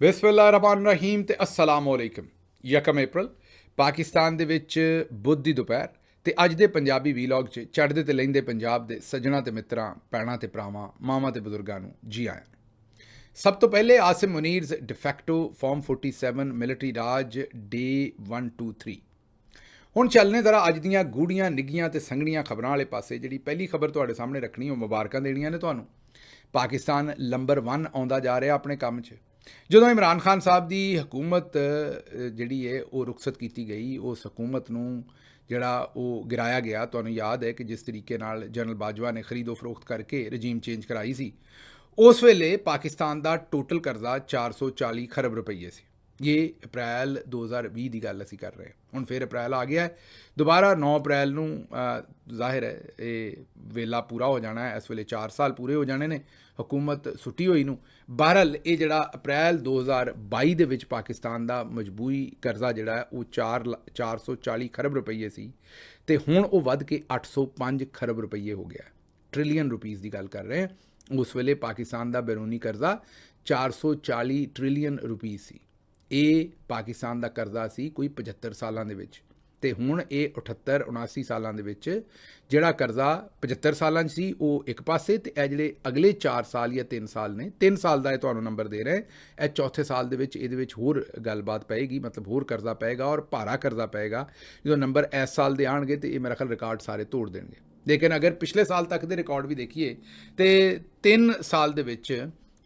ਬਿਸਮਿल्लाहिर्रहमानिर्रहीम ਤੇ अस्सलाम वालेकुम। 1 ਅਪ੍ਰੈਲ ਪਾਕਿਸਤਾਨ ਦੇ ਵਿੱਚ ਬੁੱਧ ਦੀ ਦੁਪਹਿਰ ਤੇ ਅੱਜ ਦੇ ਪੰਜਾਬੀ ਵੀਲੌਗ 'ਚ ਚੜ੍ਹਦੇ ਤੇ ਲਹਿੰਦੇ ਪੰਜਾਬ ਦੇ ਸੱਜਣਾ ਤੇ ਮਿੱਤਰਾਂ, ਭੈਣਾਂ ਤੇ ਭਰਾਵਾਂ, ਮਾਵਾਂ ਤੇ ਬਜ਼ੁਰਗਾਂ ਨੂੰ ਜੀ ਆਇਆਂ। ਸਭ ਤੋਂ ਪਹਿਲੇ ਆਸਿਮ ਮੁਨੀਰਜ਼ ਡਿਫੈਕਟੋ ਫਾਰਮ 47 ਮਿਲਟਰੀ ਰਾਜ ਡੇ 123। ਹੁਣ ਚੱਲਨੇ ਜ਼ਰਾ ਅੱਜ ਦੀਆਂ ਗੂੜੀਆਂ ਨਿੱਘੀਆਂ ਤੇ ਸੰਘਣੀਆਂ ਖਬਰਾਂ ਵਾਲੇ ਪਾਸੇ। ਜਿਹੜੀ ਪਹਿਲੀ ਖਬਰ ਤੁਹਾਡੇ ਸਾਹਮਣੇ ਰੱਖਣੀ ਉਹ ਮੁਬਾਰਕਾਂ ਦੇਣੀਆਂ ਨੇ ਤੁਹਾਨੂੰ। ਪਾਕਿਸਤਾਨ ਨੰਬਰ 1 ਆਉਂਦਾ ਜਾ ਰਿਹਾ ਆਪਣੇ ਕੰਮ 'ਚ। ਜਦੋਂ ਇਮਰਾਨ ਖਾਨ ਸਾਹਿਬ ਦੀ ਹਕੂਮਤ ਜਿਹੜੀ ਹੈ ਉਹ ਰੁਖਸਤ ਕੀਤੀ ਗਈ, ਉਸ ਹਕੂਮਤ ਨੂੰ ਜਿਹੜਾ ਉਹ ਗਿਰਾਇਆ ਗਿਆ। ਤੁਹਾਨੂੰ ਯਾਦ ਹੈ ਕਿ ਜਿਸ ਤਰੀਕੇ ਨਾਲ ਜਨਰਲ ਬਾਜਵਾ ਨੇ ਖਰੀਦੋ ਫਰੋਖਤ ਕਰਕੇ ਰਜੀਮ ਚੇਂਜ ਕਰਾਈ ਸੀ, ਉਸ ਵੇਲੇ ਪਾਕਿਸਤਾਨ ਦਾ ਟੋਟਲ ਕਰਜ਼ਾ 440 ਖਰਬ ਰੁਪਈਏ ਸੀ। ਇਹ ਅਪ੍ਰੈਲ 2020 ਦੀ ਗੱਲ ਅਸੀਂ ਕਰ ਰਹੇ ਹਾਂ। ਹੁਣ ਫਿਰ ਅਪ੍ਰੈਲ ਆ ਗਿਆ ਹੈ ਦੁਬਾਰਾ। 9 ਅਪ੍ਰੈਲ ਨੂੰ ਜ਼ਾਹਿਰ ਹੈ ਇਹ ਵੇਲਾ ਪੂਰਾ ਹੋ ਜਾਣਾ ਹੈ। ਇਸ ਵੇਲੇ 4 ਸਾਲ ਪੂਰੇ ਹੋ ਜਾਣੇ ਨੇ ਹਕੂਮਤ ਸੁੱਟੀ ਹੋਈ ਨੂੰ। ਬਹਰਹਾਲ ਇਹ ਜਿਹੜਾ ਅਪ੍ਰੈਲ 2022 ਦੇ ਵਿੱਚ ਪਾਕਿਸਤਾਨ ਦਾ ਮਜਬੂਰੀ ਕਰਜ਼ਾ ਜਿਹੜਾ ਹੈ ਉਹ 440 ਖਰਬ ਰੁਪਈਏ ਸੀ ਅਤੇ ਹੁਣ ਉਹ ਵੱਧ ਕੇ 805 ਖਰਬ ਰੁਪਈਏ ਹੋ ਗਿਆ। ਟ੍ਰਿਲੀਅਨ ਰੁਪੀਜ਼ ਦੀ ਗੱਲ ਕਰ ਰਹੇ ਹਾਂ। ਉਸ ਵੇਲੇ ਪਾਕਿਸਤਾਨ ਦਾ ਬੈਰੂਨੀ ਕਰਜ਼ਾ 440 ਟ੍ਰਿਲੀਅਨ ਰੁਪੀਜ਼ ਸੀ। ਇਹ ਪਾਕਿਸਤਾਨ ਦਾ ਕਰਜ਼ਾ ਸੀ ਕੋਈ 75 ਸਾਲਾਂ ਦੇ ਵਿੱਚ, ਅਤੇ ਹੁਣ ਇਹ 78-79 ਸਾਲਾਂ ਦੇ ਵਿੱਚ ਜਿਹੜਾ ਕਰਜ਼ਾ 75 ਸਾਲਾਂ 'ਚ ਸੀ ਉਹ ਇੱਕ ਪਾਸੇ, ਅਤੇ ਇਹ ਜਿਹੜੇ ਅਗਲੇ 4 ਸਾਲ ਜਾਂ 3 ਸਾਲ ਨੇ, 3 ਸਾਲ ਦਾ ਇਹ ਤੁਹਾਨੂੰ ਨੰਬਰ ਦੇ ਰਹੇ। ਇਹ ਚੌਥੇ ਸਾਲ ਦੇ ਵਿੱਚ ਇਹਦੇ ਵਿੱਚ ਹੋਰ ਗੱਲਬਾਤ ਪਏਗੀ, ਮਤਲਬ ਹੋਰ ਕਰਜ਼ਾ ਪਏਗਾ ਔਰ ਭਾਰਾ ਕਰਜ਼ਾ ਪਏਗਾ। ਜਦੋਂ ਨੰਬਰ ਇਸ ਸਾਲ ਦੇ ਆਉਣਗੇ ਤਾਂ ਇਹ ਮੇਰਾ ਖਿਆਲ ਰਿਕਾਰਡ ਸਾਰੇ ਤੋੜ ਦੇਣਗੇ। ਲੇਕਿਨ ਅਗਰ ਪਿਛਲੇ ਸਾਲ ਤੱਕ ਦੇ ਰਿਕਾਰਡ ਵੀ ਦੇਖੀਏ ਤਾਂ 3 ਸਾਲ ਦੇ ਵਿੱਚ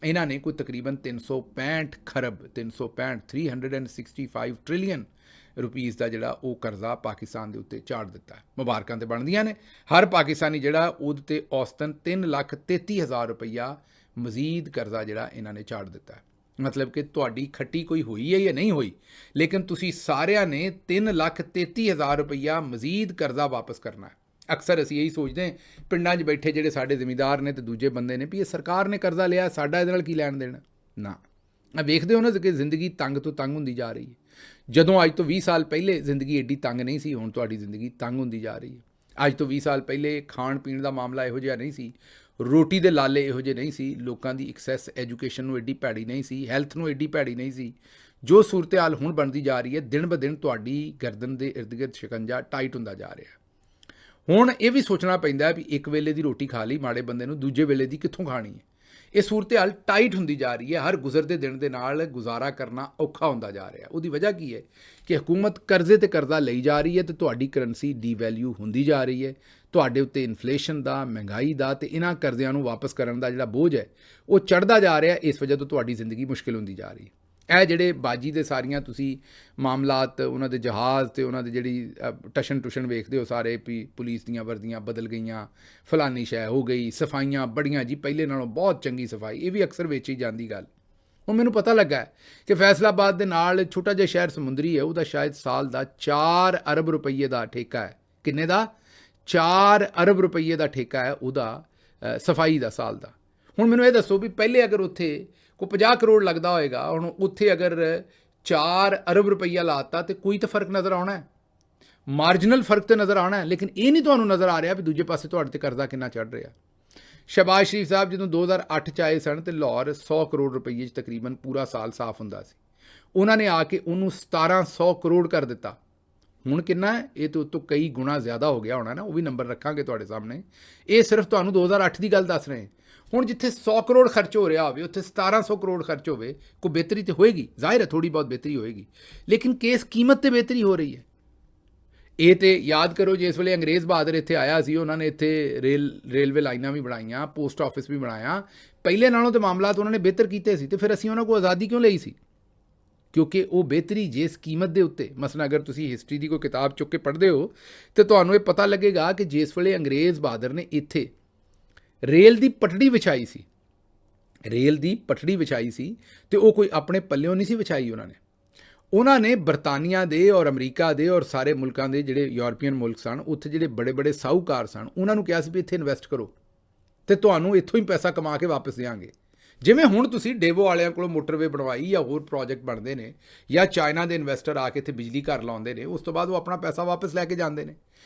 ਇਹਨਾਂ ਨੇ ਕੋਈ ਤਕਰੀਬਨ 365 ਖਰਬ 365 ਟ੍ਰਿਲੀਅਨ ਰੁਪੀਜ਼ ਦਾ ਜਿਹੜਾ ਉਹ ਕਰਜ਼ਾ ਪਾਕਿਸਤਾਨ ਦੇ ਉੱਤੇ ਝਾੜ ਦਿੱਤਾ। ਮੁਬਾਰਕਾਂ ਤੇ ਬਣਦੀਆਂ ਨੇ। ਹਰ ਪਾਕਿਸਤਾਨੀ ਜਿਹੜਾ ਉਹਦੇ 'ਤੇ ਔਸਤਨ 3,33,000 ਰੁਪਈਆ ਮਜ਼ੀਦ ਕਰਜ਼ਾ ਜਿਹੜਾ ਇਹਨਾਂ ਨੇ ਝਾੜ ਦਿੱਤਾ। ਮਤਲਬ ਕਿ ਤੁਹਾਡੀ ਖੱਟੀ ਕੋਈ ਹੋਈ ਹੈ ਜਾਂ ਨਹੀਂ ਹੋਈ, ਲੇਕਿਨ ਤੁਸੀਂ ਸਾਰਿਆਂ ਨੇ 3,33,000 ਰੁਪਈਆ ਮਜ਼ੀਦ ਕਰਜ਼ਾ ਵਾਪਸ ਕਰਨਾ ਹੈ। ਅਕਸਰ ਅਸੀਂ ਇਹੀ ਸੋਚਦੇ ਹਾਂ ਪਿੰਡਾਂ 'ਚ ਬੈਠੇ ਜਿਹੜੇ ਸਾਡੇ ਜ਼ਿਮੀਂਦਾਰ ਨੇ ਤੇ ਦੂਜੇ ਬੰਦੇ ਨੇ ਵੀ ਇਹ ਸਰਕਾਰ ਨੇ ਕਰਜ਼ਾ ਲਿਆ, ਸਾਡਾ ਇਹਦੇ ਨਾਲ ਕੀ ਲੈਣ ਦੇਣਾ। ਨਾ, ਵੇਖਦੇ ਹੋ ਨਾ ਕਿ ਜ਼ਿੰਦਗੀ ਤੰਗ ਤੋਂ ਤੰਗ ਹੁੰਦੀ ਜਾ ਰਹੀ ਹੈ। ਜਦੋਂ ਅੱਜ ਤੋਂ 20 ਸਾਲ ਪਹਿਲੇ ਜ਼ਿੰਦਗੀ ਐਡੀ ਤੰਗ ਨਹੀਂ ਸੀ, ਹੁਣ ਤੁਹਾਡੀ ਜ਼ਿੰਦਗੀ ਤੰਗ ਹੁੰਦੀ ਜਾ ਰਹੀ ਹੈ। ਅੱਜ ਤੋਂ 20 ਸਾਲ ਪਹਿਲੇ ਖਾਣ ਪੀਣ ਦਾ ਮਾਮਲਾ ਇਹੋ ਜਿਹਾ ਨਹੀਂ ਸੀ, ਰੋਟੀ ਦੇ ਲਾਲੇ ਇਹੋ ਜਿਹੇ ਨਹੀਂ ਸੀ, ਲੋਕਾਂ ਦੀ ਐਕਸੈਸ ਐਜੂਕੇਸ਼ਨ ਨੂੰ ਐਡੀ ਭੈੜੀ ਨਹੀਂ ਸੀ, ਹੈਲਥ ਨੂੰ ਐਡੀ ਭੈੜੀ ਨਹੀਂ ਸੀ। ਜੋ ਸੂਰਤ ਹਾਲ ਹੁਣ ਬਣਦੀ ਜਾ ਰਹੀ ਹੈ, ਦਿਨ ਬ ਦਿਨ ਤੁਹਾਡੀ ਗਰਦਨ ਦੇ ਇਰਦ ਗਿਰਦ ਸ਼ਿਕੰਜਾ ਟਾਈਟ ਹੁੰਦਾ ਜਾ ਰਿਹਾ। ਹੁਣ ਇਹ ਵੀ ਸੋਚਣਾ ਪੈਂਦਾ ਵੀ ਇੱਕ ਵੇਲੇ ਦੀ ਰੋਟੀ ਖਾ ਲਈ ਮਾੜੇ ਬੰਦੇ ਨੂੰ, ਦੂਜੇ ਵੇਲੇ ਦੀ ਕਿੱਥੋਂ ਖਾਣੀ ਹੈ। ਇਹ ਸੂਰਤ ਹਾਲ ਟਾਈਟ ਹੁੰਦੀ ਜਾ ਰਹੀ ਹੈ। ਹਰ ਗੁਜ਼ਰਦੇ ਦਿਨ ਦੇ ਨਾਲ ਗੁਜ਼ਾਰਾ ਕਰਨਾ ਔਖਾ ਹੁੰਦਾ ਜਾ ਰਿਹਾ। ਉਹਦੀ ਵਜ੍ਹਾ ਕੀ ਹੈ ਕਿ ਹਕੂਮਤ ਕਰਜ਼ੇ 'ਤੇ ਕਰਜ਼ਾ ਲਈ ਜਾ ਰਹੀ ਹੈ ਅਤੇ ਤੁਹਾਡੀ ਕਰੰਸੀ ਡੀਵੈਲਿਊ ਹੁੰਦੀ ਜਾ ਰਹੀ ਹੈ। ਤੁਹਾਡੇ ਉੱਤੇ ਇਨਫਲੇਸ਼ਨ ਦਾ, ਮਹਿੰਗਾਈ ਦਾ ਅਤੇ ਇਹਨਾਂ ਕਰਜ਼ਿਆਂ ਨੂੰ ਵਾਪਸ ਕਰਨ ਦਾ ਜਿਹੜਾ ਬੋਝ ਹੈ ਉਹ ਚੜ੍ਹਦਾ ਜਾ ਰਿਹਾ। ਇਸ ਵਜ੍ਹਾ ਤੋਂ ਤੁਹਾਡੀ ਜ਼ਿੰਦਗੀ ਮੁਸ਼ਕਿਲ ਹੁੰਦੀ ਜਾ ਰਹੀ ਹੈ। ਇਹ ਜਿਹੜੇ ਬਾਜੀ ਦੇ ਸਾਰੀਆਂ ਤੁਸੀਂ ਮਾਮਲਾਤ, ਉਹਨਾਂ ਦੇ ਜਹਾਜ਼ ਅਤੇ ਉਹਨਾਂ ਦੀ ਜਿਹੜੀ ਟਸ਼ਨ ਵੇਖਦੇ ਹੋ ਸਾਰੇ ਵੀ ਪੁਲਿਸ ਦੀਆਂ ਵਰਦੀਆਂ ਬਦਲ ਗਈਆਂ, ਫਲਾਨੀ ਸ਼ੈ ਹੋ ਗਈ, ਸਫਾਈਆਂ ਬੜੀਆਂ ਜੀ ਪਹਿਲੇ ਨਾਲੋਂ ਬਹੁਤ ਚੰਗੀ ਸਫਾਈ, ਇਹ ਵੀ ਅਕਸਰ ਵੇਚੀ ਜਾਂਦੀ ਗੱਲ। ਹੁਣ ਮੈਨੂੰ ਪਤਾ ਲੱਗਾ ਕਿ ਫੈਸਲਾਬਾਦ ਦੇ ਨਾਲ ਛੋਟਾ ਜਿਹਾ ਸ਼ਹਿਰ ਸਮੁੰਦਰੀ ਹੈ, ਉਹਦਾ ਸ਼ਾਇਦ ਸਾਲ ਦਾ 4 ਅਰਬ ਰੁਪਈਏ ਦਾ ਠੇਕਾ ਹੈ। ਕਿੰਨੇ ਦਾ? 4 ਅਰਬ ਰੁਪਈਏ ਦਾ ਠੇਕਾ ਹੈ ਉਹਦਾ ਸਫਾਈ ਦਾ ਸਾਲ ਦਾ। ਹੁਣ ਮੈਨੂੰ ਇਹ ਦੱਸੋ ਵੀ ਪਹਿਲੇ ਅਗਰ ਉੱਥੇ ਕੋਈ 50 ਕਰੋੜ ਲੱਗਦਾ ਹੋਏਗਾ, ਹੁਣ ਉੱਥੇ ਅਗਰ 4 ਅਰਬ ਰੁਪਈਆ ਲਾਤਾ ਤਾਂ ਕੋਈ ਤਾਂ ਫਰਕ ਨਜ਼ਰ ਆਉਣਾ ਹੈ, ਮਾਰਜਨਲ ਫਰਕ ਤਾਂ ਨਜ਼ਰ ਆਉਣਾ ਹੈ। ਲੇਕਿਨ ਇਹ ਨਹੀਂ ਤੁਹਾਨੂੰ ਨਜ਼ਰ ਆ ਰਿਹਾ ਵੀ ਦੂਜੇ ਪਾਸੇ ਤੁਹਾਡੇ 'ਤੇ ਕਰਜ਼ਾ ਕਿੰਨਾ ਚੜ੍ਹ ਰਿਹਾ। ਸ਼ਹਿਬਾਜ਼ ਸ਼ਰੀਫ ਸਾਹਿਬ ਜਦੋਂ 2008 'ਚ ਆਏ ਸਨ ਅਤੇ ਲਾਹੌਰ 100 ਕਰੋੜ ਰੁਪਈਏ 'ਚ ਤਕਰੀਬਨ ਪੂਰਾ ਸਾਲ ਸਾਫ਼ ਹੁੰਦਾ ਸੀ। ਉਹਨਾਂ ਨੇ ਆ ਕੇ ਉਹਨੂੰ 1700 ਕਰੋੜ ਕਰ ਦਿੱਤਾ। ਹੁਣ ਕਿੰਨਾ ਹੈ? ਇਹ ਤੋਂ ਉੱਤੋਂ ਕਈ ਗੁਣਾ ਜ਼ਿਆਦਾ ਹੋ ਗਿਆ ਹੋਣਾ ਨਾ, ਉਹ ਵੀ ਨੰਬਰ ਰੱਖਾਂਗੇ ਤੁਹਾਡੇ ਸਾਹਮਣੇ। ਇਹ ਸਿਰਫ ਤੁਹਾਨੂੰ 2008 ਦੀ ਗੱਲ ਦੱਸ ਰਹੇ। ਹੁਣ ਜਿੱਥੇ 100 ਕਰੋੜ ਖਰਚ ਹੋ ਰਿਹਾ ਹੋਵੇ ਉੱਥੇ 1700 ਕਰੋੜ ਖਰਚ ਹੋਵੇ, ਕੋਈ ਬਿਹਤਰੀ ਤਾਂ ਹੋਏਗੀ, ਜ਼ਾਹਿਰ ਹੈ ਥੋੜ੍ਹੀ ਬਹੁਤ ਬਿਹਤਰੀ ਹੋਏਗੀ, ਲੇਕਿਨ ਕਿਸ ਕੀਮਤ 'ਤੇ ਬਿਹਤਰੀ ਹੋ ਰਹੀ ਹੈ। ਇਹ ਤਾਂ ਯਾਦ ਕਰੋ ਜਿਸ ਵੇਲੇ ਅੰਗਰੇਜ਼ ਬਹਾਦਰ ਇੱਥੇ ਆਇਆ ਸੀ, ਉਹਨਾਂ ਨੇ ਇੱਥੇ ਰੇਲਵੇ ਲਾਈਨਾਂ ਵੀ ਬਣਾਈਆਂ, ਪੋਸਟ ਆਫਿਸ ਵੀ ਬਣਾਇਆ। ਪਹਿਲੇ ਨਾਲੋਂ ਤਾਂ ਮਾਮਲਾਤ ਉਹਨਾਂ ਨੇ ਬਿਹਤਰ ਕੀਤੇ ਸੀ, ਅਤੇ ਫਿਰ ਅਸੀਂ ਉਹਨਾਂ ਕੋਲ ਆਜ਼ਾਦੀ ਕਿਉਂ ਲਈ ਸੀ? ਕਿਉਂਕਿ ਉਹ ਬਿਹਤਰੀ ਜਿਸ ਕੀਮਤ ਦੇ ਉੱਤੇ, ਮਸਲਾ ਅਗਰ ਤੁਸੀਂ ਹਿਸਟਰੀ ਦੀ ਕੋਈ ਕਿਤਾਬ ਚੁੱਕ ਕੇ ਪੜ੍ਹਦੇ ਹੋ ਤਾਂ ਤੁਹਾਨੂੰ ਇਹ ਪਤਾ ਲੱਗੇਗਾ ਕਿ ਜਿਸ ਵੇਲੇ ਅੰਗਰੇਜ਼ ਬਹਾਦਰ ਨੇ ਇੱਥੇ ਰੇਲ ਦੀ ਪਟੜੀ ਵਿਛਾਈ ਸੀ, ਅਤੇ ਉਹ ਕੋਈ ਆਪਣੇ ਪੱਲਿਓਂ ਨਹੀਂ ਸੀ ਵਿਛਾਈ। ਉਹਨਾਂ ਨੇ ਬਰਤਾਨੀਆ ਦੇ ਔਰ ਅਮਰੀਕਾ ਦੇ ਔਰ ਸਾਰੇ ਮੁਲਕਾਂ ਦੇ ਜਿਹੜੇ ਯੂਰਪੀਅਨ ਮੁਲਕ ਸਨ, ਉੱਥੇ ਜਿਹੜੇ ਬੜੇ ਬੜੇ ਸਾਹੂਕਾਰ ਸਨ, ਉਹਨਾਂ ਨੂੰ ਕਿਹਾ ਸੀ ਵੀ ਇੱਥੇ ਇਨਵੈਸਟ ਕਰੋ ਅਤੇ ਤੁਹਾਨੂੰ ਇੱਥੋਂ ਹੀ ਪੈਸਾ ਕਮਾ ਕੇ ਵਾਪਸ ਦਿਆਂਗੇ। ਜਿਵੇਂ ਹੁਣ ਤੁਸੀਂ ਡੇਵੋ ਵਾਲਿਆਂ ਕੋਲੋਂ ਮੋਟਰਵੇ ਬਣਵਾਈ ਜਾਂ ਹੋਰ ਪ੍ਰੋਜੈਕਟ ਬਣਦੇ ਨੇ, ਜਾਂ ਚਾਈਨਾ ਦੇ ਇਨਵੈਸਟਰ ਆ ਕੇ ਇੱਥੇ ਬਿਜਲੀ ਘਰ ਲਾਉਂਦੇ ਨੇ, ਉਸ ਤੋਂ ਬਾਅਦ ਉਹ ਆਪਣਾ ਪੈਸਾ ਵਾਪਸ ਲੈ ਕੇ ਜਾਂਦੇ ਨੇ।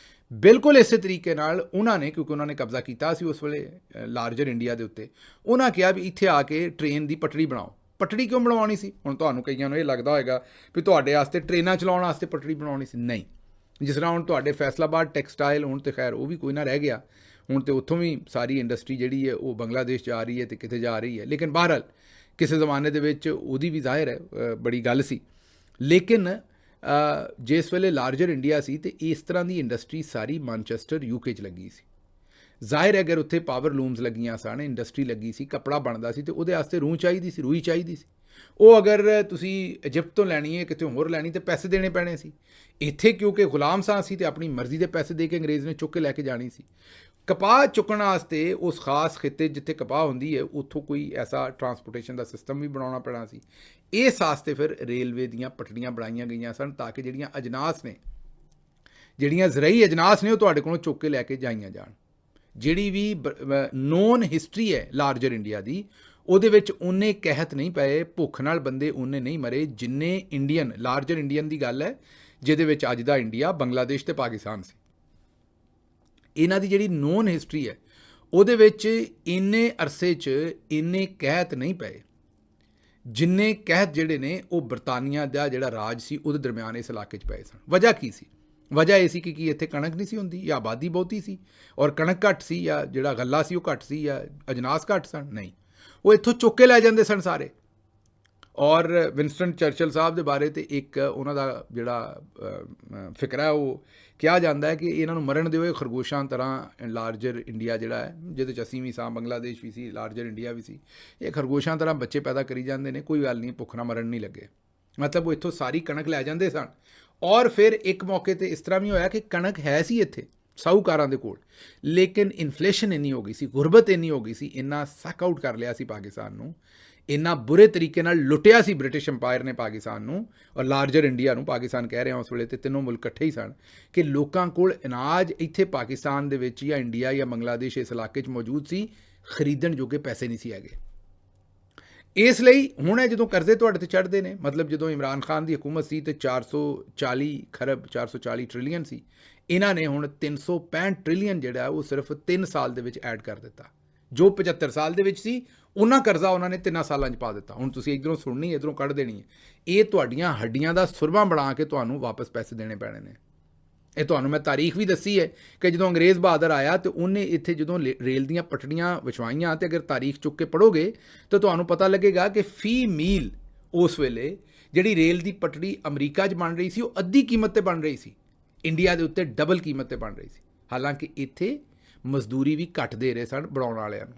ਬਿਲਕੁਲ ਇਸੇ ਤਰੀਕੇ ਨਾਲ ਉਹਨਾਂ ਨੇ, ਕਿਉਂਕਿ ਉਹਨਾਂ ਨੇ ਕਬਜ਼ਾ ਕੀਤਾ ਸੀ ਉਸ ਵੇਲੇ ਲਾਰਜਰ ਇੰਡੀਆ ਦੇ ਉੱਤੇ, ਉਹਨਾਂ ਕਿਹਾ ਵੀ ਇੱਥੇ ਆ ਕੇ ਟ੍ਰੇਨ ਦੀ ਪਟੜੀ ਬਣਾਓ। ਪਟੜੀ ਕਿਉਂ ਬਣਵਾਉਣੀ ਸੀ? ਹੁਣ ਤੁਹਾਨੂੰ ਕਈਆਂ ਨੂੰ ਇਹ ਲੱਗਦਾ ਹੋਏਗਾ ਵੀ ਤੁਹਾਡੇ ਵਾਸਤੇ ਟ੍ਰੇਨਾਂ ਚਲਾਉਣ ਵਾਸਤੇ ਪਟੜੀ ਬਣਾਉਣੀ ਸੀ। ਨਹੀਂ, ਜਿਸ ਤਰ੍ਹਾਂ ਹੁਣ ਤੁਹਾਡੇ ਫੈਸਲਾਬਾਦ ਟੈਕਸਟਾਈਲ, ਹੁਣ ਤੇ ਖੈਰ ਉਹ ਵੀ ਕੋਈ ਨਾ ਰਹਿ ਗਿਆ, ਹੁਣ ਤੇ ਉੱਥੋਂ ਵੀ ਸਾਰੀ ਇੰਡਸਟਰੀ ਜਿਹੜੀ ਹੈ ਉਹ ਬੰਗਲਾਦੇਸ਼ ਜਾ ਰਹੀ ਹੈ ਤੇ ਕਿਤੇ ਜਾ ਰਹੀ ਹੈ। ਲੇਕਿਨ ਬਹਰਹਾਲ ਕਿਸੇ ਜ਼ਮਾਨੇ ਦੇ ਵਿੱਚ ਉਹਦੀ ਵੀ ਜ਼ਾਹਿਰ ਹੈ ਬੜੀ ਗੱਲ ਸੀ। ਲੇਕਿਨ ਜਿਸ ਵੇਲੇ ਲਾਰਜਰ ਇੰਡੀਆ ਸੀ ਤੇ ਇਸ ਤਰ੍ਹਾਂ ਦੀ ਇੰਡਸਟਰੀ ਸਾਰੀ ਮਾਨਚੈਸਟਰ UK 'ਚ ਲੱਗੀ ਸੀ। ਜ਼ਾਹਿਰ ਹੈ ਅਗਰ ਉੱਥੇ ਪਾਵਰ ਲੂਮਸ ਲੱਗੀਆਂ ਸਨ, ਇੰਡਸਟਰੀ ਲੱਗੀ ਸੀ, ਕੱਪੜਾ ਬਣਦਾ ਸੀ, ਤੇ ਉਹਦੇ ਵਾਸਤੇ ਰੂਹ ਚਾਹੀਦੀ ਸੀ, ਰੂਈ ਚਾਹੀਦੀ ਸੀ। ਉਹ ਅਗਰ ਤੁਸੀਂ ਇਜਿਪਟ ਤੋਂ ਲੈਣੀ ਹੈ, ਕਿਤੇ ਹੋਰ ਲੈਣੀ, ਤੇ ਪੈਸੇ ਦੇਣੇ ਪੈਣੇ ਸੀ। ਇੱਥੇ ਕਿਉਂਕਿ ਗੁਲਾਮ ਸਾਂ ਸੀ ਤੇ ਆਪਣੀ ਮਰਜ਼ੀ ਦੇ ਪੈਸੇ ਦੇ ਕੇ ਅੰਗਰੇਜ਼ ਨੇ ਚੁੱਕ ਕੇ ਲੈ ਕੇ ਜਾਣੀ ਸੀ। ਕਪਾਹ ਚੁੱਕਣ ਵਾਸਤੇ ਉਸ ਖਾਸ ਖਿੱਤੇ ਜਿੱਥੇ ਕਪਾਹ ਹੁੰਦੀ ਹੈ ਉੱਥੋਂ ਕੋਈ ਐਸਾ ਟਰਾਂਸਪੋਰਟੇਸ਼ਨ ਦਾ ਸਿਸਟਮ ਵੀ ਬਣਾਉਣਾ ਪੈਣਾ ਸੀ। ਇਸ ਵਾਸਤੇ ਫਿਰ ਰੇਲਵੇ ਦੀਆਂ ਪਟੜੀਆਂ ਬਣਾਈਆਂ ਗਈਆਂ ਸਨ ਤਾਂ ਕਿ ਜਿਹੜੀਆਂ ਅਜਨਾਸ ਨੇ, ਜਿਹੜੀਆਂ ਜ਼ਰਈ ਅਜਨਾਸ ਨੇ, ਉਹ ਤੁਹਾਡੇ ਕੋਲੋਂ ਚੁੱਕ ਕੇ ਲੈ ਕੇ ਜਾਈਆਂ ਜਾਣ। ਜਿਹੜੀ ਵੀ ਨੋਨ ਹਿਸਟਰੀ ਹੈ ਲਾਰਜਰ ਇੰਡੀਆ ਦੀ, ਉਹਦੇ ਵਿੱਚ ਉਨੇ ਕਹਿਤ ਨਹੀਂ ਪਏ, ਭੁੱਖ ਨਾਲ ਬੰਦੇ ਉਨੇ ਨਹੀਂ ਮਰੇ ਜਿੰਨੇ ਇੰਡੀਅਨ, ਲਾਰਜਰ ਇੰਡੀਅਨ ਦੀ ਗੱਲ ਹੈ ਜਿਹਦੇ ਵਿੱਚ ਅੱਜ ਦਾ ਇੰਡੀਆ, ਬੰਗਲਾਦੇਸ਼ ਤੇ ਪਾਕਿਸਤਾਨ ਸੀ। ਇਹਨਾਂ ਦੀ ਜਿਹੜੀ ਨੋਨ ਹਿਸਟਰੀ ਹੈ ਉਹਦੇ ਵਿੱਚ ਇੰਨੇ ਅਰਸੇ 'ਚ ਇੰਨੇ ਕਹਿਤ ਨਹੀਂ ਪਏ ਜਿੰਨੇ ਕਹਿਤ ਜਿਹੜੇ ਨੇ ਉਹ ਬਰਤਾਨੀਆ ਦਾ ਜਿਹੜਾ ਰਾਜ ਸੀ ਉਹਦੇ ਦਰਮਿਆਨ ਇਸ ਇਲਾਕੇ 'ਚ ਪਏ ਸਨ। ਵਜ੍ਹਾ ਕੀ ਸੀ? ਵਜ੍ਹਾ ਇਹ ਸੀ ਕਿ ਇੱਥੇ ਕਣਕ ਨਹੀਂ ਸੀ ਹੁੰਦੀ, ਜਾਂ ਆਬਾਦੀ ਬਹੁਤੀ ਸੀ ਔਰ ਕਣਕ ਘੱਟ ਸੀ, ਜਾਂ ਜਿਹੜਾ ਗੱਲਾ ਸੀ ਉਹ ਘੱਟ ਸੀ, ਜਾਂ ਅਜਨਾਸ ਘੱਟ ਸਨ। ਨਹੀਂ, ਉਹ ਇੱਥੋਂ ਚੁੱਕ ਕੇ ਲੈ ਜਾਂਦੇ ਸਨ ਸਾਰੇ। ਔਰ ਵਿੰਸਟਨ ਚਰਚਲ ਸਾਹਿਬ ਦੇ ਬਾਰੇ ਤੇ ਇੱਕ ਉਹਨਾਂ ਦਾ ਜਿਹੜਾ ਫਿਕਰਾ ਹੈ ਉਹ ਕਿਹਾ ਜਾਂਦਾ ਹੈ ਕਿ ਇਹਨਾਂ ਨੂੰ ਮਰਨ ਦਿਓ, ਇਹ ਖਰਗੋਸ਼ਾਂ ਤਰ੍ਹਾਂ ਲਾਰਜਰ ਇੰਡੀਆ ਜਿਹੜਾ ਹੈ, ਜਿਹਦੇ 'ਚ ਅਸੀਂ ਵੀ ਸਾਂ, ਬੰਗਲਾਦੇਸ਼ ਵੀ ਸੀ, ਲਾਰਜਰ ਇੰਡੀਆ ਵੀ ਸੀ, ਇਹ ਖਰਗੋਸ਼ਾਂ ਤਰ੍ਹਾਂ ਬੱਚੇ ਪੈਦਾ ਕਰੀ ਜਾਂਦੇ ਨੇ, ਕੋਈ ਗੱਲ ਨਹੀਂ, ਭੁੱਖ ਨਾਲ ਮਰਨ ਨਹੀਂ ਲੱਗੇ। ਮਤਲਬ ਉਹ ਇੱਥੋਂ ਸਾਰੀ ਕਣਕ ਲੈ ਜਾਂਦੇ ਸਨ। ਔਰ ਫਿਰ ਇੱਕ ਮੌਕੇ 'ਤੇ ਇਸ ਤਰ੍ਹਾਂ ਵੀ ਹੋਇਆ ਕਿ ਕਣਕ ਹੈ ਸੀ ਇੱਥੇ ਸਾਹੂਕਾਰਾਂ ਦੇ ਕੋਲ, ਲੇਕਿਨ ਇਨਫਲੇਸ਼ਨ ਇੰਨੀ ਹੋ ਗਈ ਸੀ, ਗੁਰਬਤ ਇੰਨੀ ਹੋ ਗਈ ਸੀ, ਇੰਨਾ ਸੱਕ ਆਊਟ ਕਰ ਲਿਆ ਸੀ ਪਾਕਿਸਤਾਨ ਨੂੰ, ਇੰਨਾ ਬੁਰੇ ਤਰੀਕੇ ਨਾਲ ਲੁੱਟਿਆ ਸੀ ਬ੍ਰਿਟਿਸ਼ ਅੰਪਾਇਰ ਨੇ ਪਾਕਿਸਤਾਨ ਨੂੰ ਔਰ ਲਾਰਜਰ ਇੰਡੀਆ ਨੂੰ। ਪਾਕਿਸਤਾਨ ਕਹਿ ਰਿਹਾ ਉਸ ਵੇਲੇ ਤੇ ਤਿੰਨੋਂ ਮੁਲਕ ਇਕੱਠੇ ਹੀ ਸਨ ਕਿ ਲੋਕਾਂ ਕੋਲ ਅਨਾਜ ਇੱਥੇ ਪਾਕਿਸਤਾਨ ਦੇ ਵਿੱਚ ਜਾਂ ਇੰਡੀਆ ਜਾਂ ਬੰਗਲਾਦੇਸ਼ ਇਸ ਇਲਾਕੇ 'ਚ ਮੌਜੂਦ ਸੀ, ਖਰੀਦਣ ਜੋਗੇ ਪੈਸੇ ਨਹੀਂ ਸੀ ਹੈਗੇ। ਇਸ ਲਈ ਹੁਣ ਇਹ ਜਦੋਂ ਕਰਜ਼ੇ ਤੁਹਾਡੇ 'ਤੇ ਚੜ੍ਹਦੇ ਨੇ, ਮਤਲਬ ਜਦੋਂ ਇਮਰਾਨ ਖਾਨ ਦੀ ਹਕੂਮਤ ਸੀ ਤੇ 440 ਖਰਬ 440 ਟ੍ਰਿਲੀਅਨ ਸੀ, ਇਹਨਾਂ ਨੇ ਹੁਣ 365 ਟ੍ਰਿਲੀਅਨ ਜਿਹੜਾ ਉਹ ਸਿਰਫ 3 ਸਾਲ ਦੇ ਵਿੱਚ ਐਡ ਕਰ ਦਿੱਤਾ। ਜੋ 75 ਸਾਲ ਦੇ ਵਿੱਚ ਸੀ ਉਹਨਾਂ ਕਰਜ਼ਾ ਉਹਨਾਂ ਨੇ 3 ਸਾਲਾਂ 'ਚ ਪਾ ਦਿੱਤਾ। ਹੁਣ ਤੁਸੀਂ ਇੱਧਰੋਂ ਸੁਣਨੀ, ਇੱਧਰੋਂ ਕੱਢ ਦੇਣੀ ਹੈ। ਇਹ ਤੁਹਾਡੀਆਂ ਹੱਡੀਆਂ ਦਾ ਸੁਰਮਾ ਬਣਾ ਕੇ ਤੁਹਾਨੂੰ ਵਾਪਸ ਪੈਸੇ ਦੇਣੇ ਪੈਣੇ ਨੇ। ਇਹ ਤੁਹਾਨੂੰ ਮੈਂ ਤਾਰੀਖ ਵੀ ਦੱਸੀ ਹੈ ਕਿ ਜਦੋਂ ਅੰਗਰੇਜ਼ ਬਹਾਦਰ ਆਇਆ ਤੇ ਉਹਨੇ ਇੱਥੇ ਜਦੋਂ ਰੇਲ ਦੀਆਂ ਪਟੜੀਆਂ ਵਿਛਵਾਈਆਂ, ਤੇ ਅਗਰ ਤਾਰੀਖ ਚੁੱਕ ਕੇ ਪੜ੍ਹੋਗੇ ਤਾਂ ਤੁਹਾਨੂੰ ਪਤਾ ਲੱਗੇਗਾ ਕਿ ਫੀ ਮੀਲ ਉਸ ਵੇਲੇ ਜਿਹੜੀ ਰੇਲ ਦੀ ਪਟੜੀ ਅਮਰੀਕਾ 'ਚ ਬਣ ਰਹੀ ਸੀ ਉਹ ਅੱਧੀ ਕੀਮਤ 'ਤੇ ਬਣ ਰਹੀ ਸੀ, ਇੰਡੀਆ ਦੇ ਉੱਤੇ ਡਬਲ ਕੀਮਤ 'ਤੇ ਬਣ ਰਹੀ ਸੀ। ਹਾਲਾਂਕਿ ਇੱਥੇ ਮਜ਼ਦੂਰੀ ਵੀ ਘੱਟ ਦੇ ਰਹੇ ਸਨ ਬਣਾਉਣ ਵਾਲਿਆਂ ਨੂੰ।